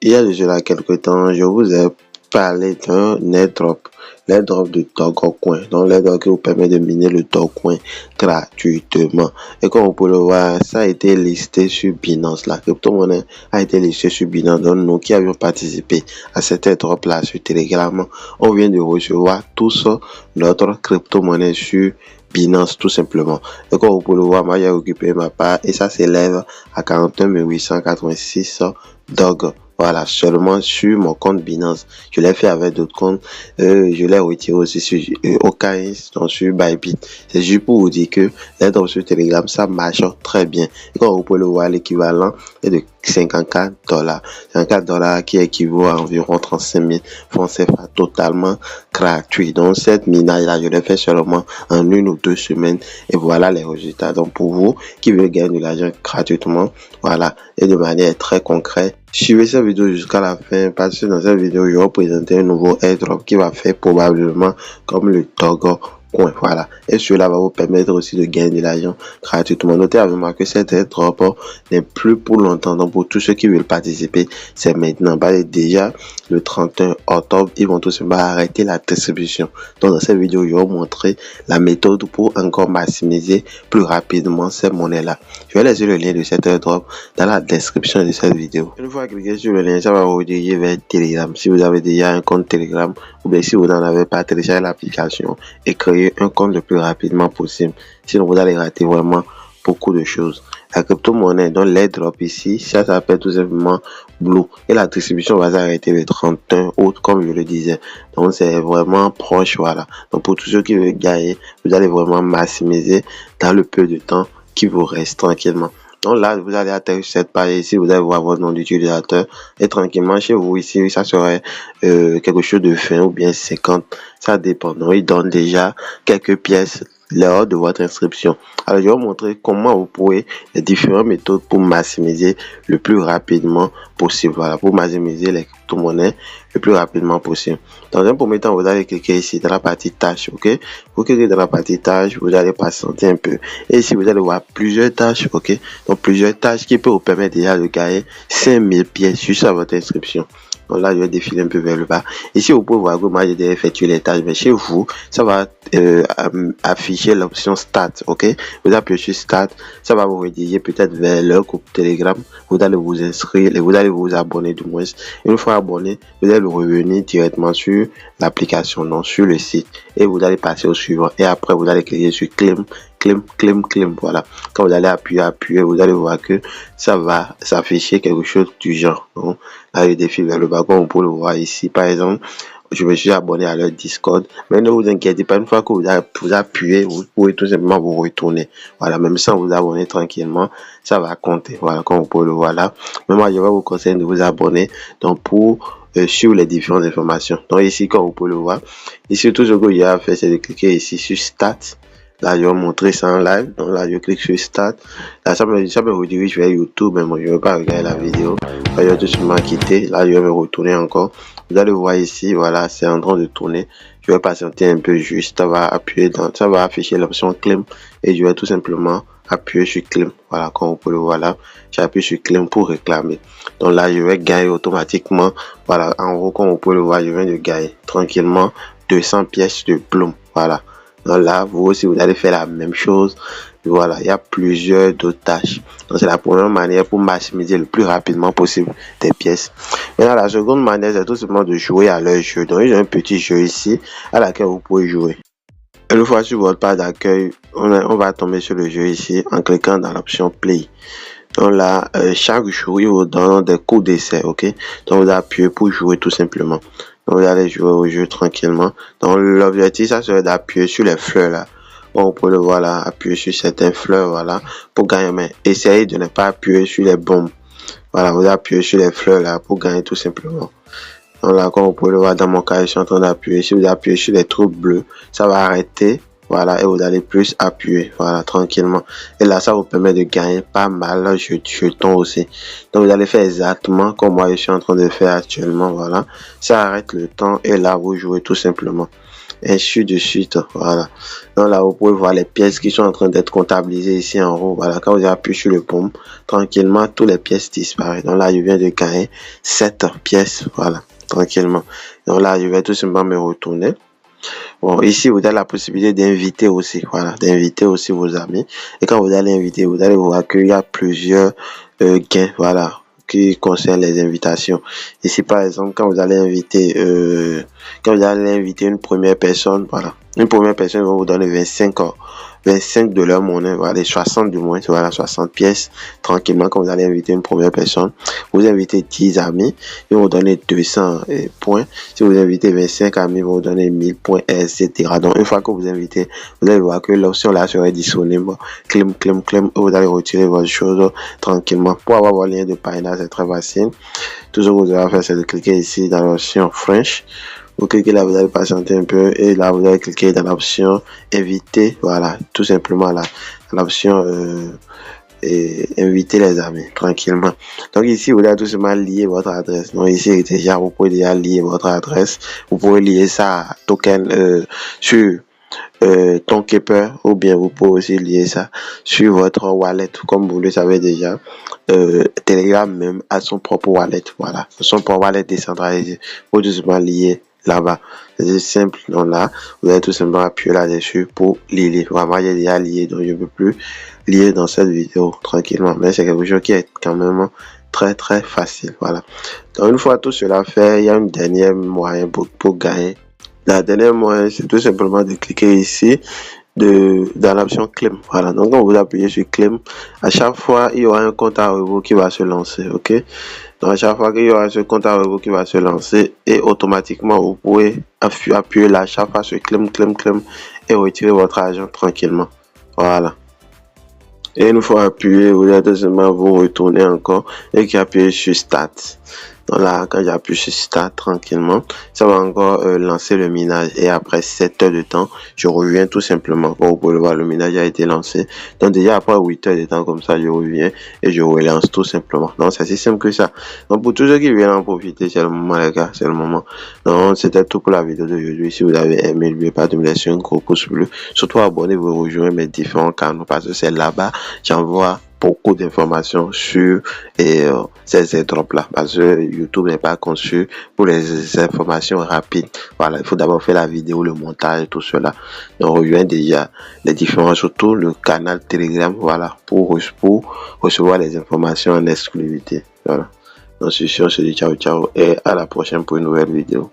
Il y a déjà quelques temps, je vous ai parlé d'un airdrop, l'airdrop de Dogecoin. Donc, l'airdrop qui vous permet de miner le Dogecoin gratuitement. Et comme vous pouvez le voir, ça a été listé sur Binance. La crypto-monnaie a été listée sur Binance. Donc, nous qui avions participé à cet airdrop-là sur Telegram, on vient de recevoir tous notre crypto-monnaie sur Binance tout simplement. Et comme vous pouvez le voir, moi j'ai récupéré ma part et ça s'élève à 41 886 Dog. Voilà, seulement sur mon compte Binance. Je l'ai fait avec d'autres comptes. Je l'ai retiré aussi sur OKX, donc sur Bybit. C'est juste pour vous dire que l'airdrop sur Telegram, ça marche très bien. Et comme vous pouvez le voir, l'équivalent est de $54. $54 qui équivaut à environ 35 000 francs CFA totalement gratuit. Donc, cette minage-là, je l'ai fait seulement en 1 ou 2 semaines. Et voilà les résultats. Donc, pour vous qui veulent gagner de l'argent gratuitement, voilà, et de manière très concrète, suivez cette vidéo jusqu'à la fin parce que dans cette vidéo, je vais vous présenter un nouveau airdrop qui va faire probablement comme le Dogecoin. Voilà. Et cela va vous permettre aussi de gagner de l'argent gratuitement. Notez avec moi que cet airdrop n'est plus pour longtemps. Donc, pour tous ceux qui veulent participer, c'est maintenant. Déjà, le 31 octobre, ils vont tout simplement arrêter la distribution. Donc, dans cette vidéo, je vais vous montrer la méthode pour encore maximiser plus rapidement ces monnaies-là. Je vais laisser le lien de cet airdrop dans la description de cette vidéo. Une fois cliqué sur le lien, ça va vous rediriger vers Telegram. Si vous avez déjà un compte Telegram, ou bien si vous n'en avez pas, téléchargez l'application et créez un compte le plus rapidement possible. Sinon, vous allez rater vraiment beaucoup de choses. La crypto-monnaie, donc l'airdrop ici, ça s'appelle tout simplement Blue. Et la distribution va s'arrêter le 31 août, comme je le disais. Donc, c'est vraiment proche, voilà. Donc, pour tous ceux qui veulent gagner, vous allez vraiment maximiser dans le peu de temps qui vous reste tranquillement. Donc là, vous allez atterrir sur cette page ici, vous allez voir votre nom d'utilisateur et tranquillement chez vous ici, ça serait quelque chose de 20 ou bien 50, ça dépend. Donc, il donne déjà quelques pièces lors de votre inscription. Alors, je vais vous montrer comment vous pouvez les différentes méthodes pour maximiser le plus rapidement possible. Voilà, pour maximiser les crypto-monnaies le plus rapidement possible. Dans un premier temps, vous allez cliquer ici dans la partie tâches, ok? Vous cliquez dans la partie tâches, vous allez patienter un peu. Et ici, vous allez voir plusieurs tâches, ok? Donc, plusieurs tâches qui peuvent vous permettre déjà de gagner 5000 pièces juste à votre inscription. Donc là, je vais défiler un peu vers le bas. Ici, vous pouvez voir que moi, j'ai déjà effectué les tâches. Mais chez vous, ça va afficher l'option Start, ok? Vous appuyez sur Start. Ça va vous rediriger peut-être vers le groupe Telegram. Vous allez vous inscrire et vous allez vous abonner du moins. Une fois abonné, vous allez revenir directement sur l'application, non sur le site. Et vous allez passer au suivant. Et après, vous allez cliquer sur Claim. Voilà. Quand vous allez appuyer, vous allez voir que ça va s'afficher quelque chose du genre. Donc, là, je défile vers le bas, comme vous pouvez le voir ici. Par exemple, je me suis abonné à leur Discord. Mais ne vous inquiétez pas, une fois que vous appuyez, vous pouvez tout simplement vous retourner. Voilà, même sans vous abonner tranquillement, ça va compter. Voilà, comme vous pouvez le voir là. Mais moi, je vais vous conseiller de vous abonner. Donc, pour suivre les différentes informations. Donc, ici, comme vous pouvez le voir, ici, tout ce que j'ai à faire, c'est de cliquer ici sur Start. Là, je vais vous montrer ça en live. Donc là, je clique sur Start. Là, ça me redirige vers YouTube, mais moi, je ne veux pas regarder la vidéo. Là, je vais tout simplement quitter. Là, je vais me retourner encore. Vous allez voir ici, voilà, c'est en train de tourner. Je vais patienter un peu juste. Ça va afficher l'option Claim. Et je vais tout simplement appuyer sur Claim. Voilà, comme vous pouvez le voir là. J'appuie sur Claim pour réclamer. Donc là, je vais gagner automatiquement. Voilà, en gros, comme vous pouvez le voir, je viens de gagner tranquillement 200 pièces de Bloom. Voilà. Donc là, vous aussi, vous allez faire la même chose. Voilà, il y a plusieurs d'autres tâches. Donc, c'est la première manière pour maximiser le plus rapidement possible des pièces. Maintenant, la seconde manière, c'est tout simplement de jouer à leur jeu. Donc, j'ai un petit jeu ici à laquelle vous pouvez jouer. Une fois sur votre page d'accueil, on va tomber sur le jeu ici en cliquant dans l'option Play. Donc là, chaque jour, il vous donne des coups d'essai, ok? Donc, vous appuyez pour jouer tout simplement. Donc, vous allez jouer au jeu tranquillement. Donc, l'objectif, ça serait d'appuyer sur les fleurs là. Bon, vous pouvez le voir là, appuyer sur certaines fleurs, voilà, pour gagner. Mais essayez de ne pas appuyer sur les bombes. Voilà, vous appuyez sur les fleurs là pour gagner tout simplement. Donc là, comme vous pouvez le voir dans mon cas, je suis en train d'appuyer. Si vous appuyez sur les trous bleus, ça va arrêter. Voilà, et vous allez plus appuyer, voilà, tranquillement. Et là, ça vous permet de gagner pas mal de jetons aussi. Donc, vous allez faire exactement comme moi, je suis en train de faire actuellement, voilà. Ça arrête le temps et là, vous jouez tout simplement. ainsi de suite. Voilà. Donc là, vous pouvez voir les pièces qui sont en train d'être comptabilisées ici en haut. Voilà, quand vous appuyez sur le paume, tranquillement, toutes les pièces disparaissent. Donc là, je viens de gagner 7 pièces. Voilà, tranquillement. Donc là, je vais tout simplement me retourner. Bon, ici, vous avez la possibilité d'inviter aussi, voilà, d'inviter aussi vos amis. Et quand vous allez inviter, vous allez voir qu'il y a plusieurs gains, voilà, qui concernent les invitations. Ici, par exemple, quand vous allez inviter une première personne, voilà, une première personne va vous donner 25 de leur monnaie, voilà, 60 du moins, voilà, 60 pièces, tranquillement, quand vous allez inviter une première personne. Vous invitez 10 amis, ils vont vous donner 200 points. Si vous invitez 25 amis, ils vont vous donner 1000 points, etc. Donc, une fois que vous invitez, vous allez voir que l'option là serait disponible. Clem, vous allez retirer votre chose tranquillement. Pour avoir votre lien de parrainage, c'est très facile. Tout ce que vous allez faire, c'est de cliquer ici dans l'option French. Vous cliquez là, vous allez patienter un peu et là, vous allez cliquer dans l'option inviter. Voilà, tout simplement là, l'option inviter les amis tranquillement. Donc ici, vous allez tout simplement lier votre adresse. Donc ici, déjà, vous pouvez déjà lier votre adresse. Vous pouvez lier ça à token sur Tonkeeper ou bien vous pouvez aussi lier ça sur votre wallet comme vous le savez déjà. Telegram même a son propre wallet, voilà, son propre wallet décentralisé. Vous tout simplement lier là-bas. C'est simple. Donc là, vous allez tout simplement appuyer là-dessus pour lier. Vraiment, j'ai déjà lié, donc je ne peux plus lier dans cette vidéo tranquillement. Mais c'est quelque chose qui est quand même très très facile. Voilà. Donc une fois tout cela fait, il y a une dernière moyen pour gagner. La dernière moyen, c'est tout simplement de cliquer ici dans l'option Claim. Voilà, donc quand vous appuyez sur Claim, à chaque fois, il y aura un compte à rebours qui va se lancer, ok? Donc à chaque fois qu'il y aura ce compte à rebours qui va se lancer, et automatiquement, vous pouvez appuyer là, chaque fois sur Claim et retirer votre argent tranquillement. Voilà. Et une fois appuyé, vous allez tout simplement vous retourner encore et qui appuie sur Start. Donc là, quand j'appuie sur Start tranquillement, ça va encore lancer le minage. Et après 7 heures de temps, je reviens tout simplement. Comme vous pouvez le voir, le minage a été lancé. Donc déjà après 8 heures de temps comme ça, je reviens et je relance tout simplement. Donc c'est assez simple que ça. Donc pour tous ceux qui viennent en profiter, c'est le moment les gars, c'est le moment. Donc c'était tout pour la vidéo d'aujourd'hui. Si vous avez aimé, n'oubliez pas de me laisser un gros pouce bleu. Surtout abonnez-vous, rejoignez mes différents canaux parce que c'est là-bas j'envoie beaucoup d'informations sur ces airdrops là parce que YouTube n'est pas conçu pour les informations rapides. Voilà, il faut d'abord faire la vidéo, le montage, tout cela. Donc rejoignez déjà les différents, surtout le canal Telegram, voilà, pour recevoir les informations en exclusivité. Voilà. Donc sur ce, je dis ciao ciao et à la prochaine pour une nouvelle vidéo.